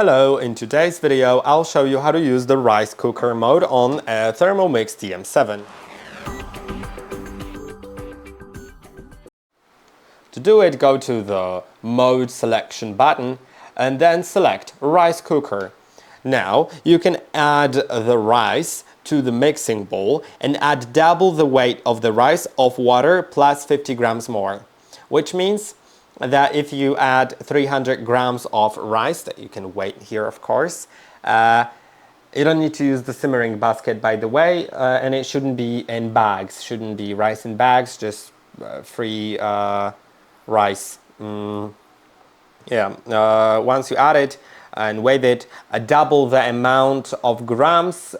Hello, in today's video I'll show you how to use the rice cooker mode on a Thermomix TM7. To do it, go to the mode selection button and then select rice cooker. Now you can add the rice to the mixing bowl and add double the weight of the rice of water plus 50 grams more, which means that if you add 300 grams of rice, that you can weigh here of course, you don't need to use the simmering basket, by the way, and it shouldn't be in bags, shouldn't be rice in bags, just free rice. Once you add it and weigh it, double the amount of grams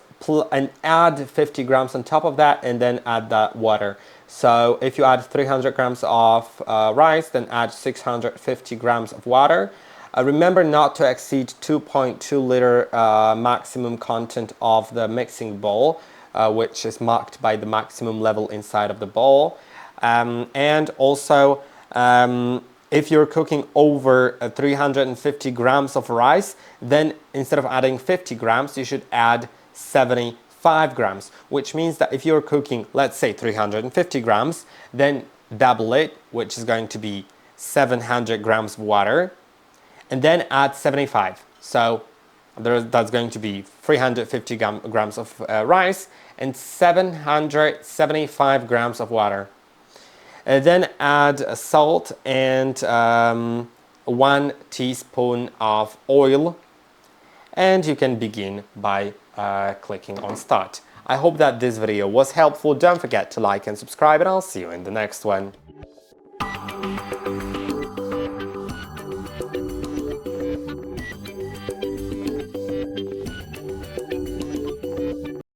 and add 50 grams on top of that, and then add that water. So if you add 300 grams of rice, then add 650 grams of water. Remember not to exceed 2.2 liter maximum content of the mixing bowl, which is marked by the maximum level inside of the bowl. And also, if you're cooking over 350 grams of rice, then instead of adding 50 grams, you should add 75 grams, which means that if you're cooking, let's say 350 grams, then double it, which is going to be 700 grams of water, and then add 75. So that's going to be 350 grams of rice and 775 grams of water. Then add salt and 1 teaspoon of oil, and you can begin by clicking on start. I hope that this video was helpful. Don't forget to like and subscribe, and I'll see you in the next one.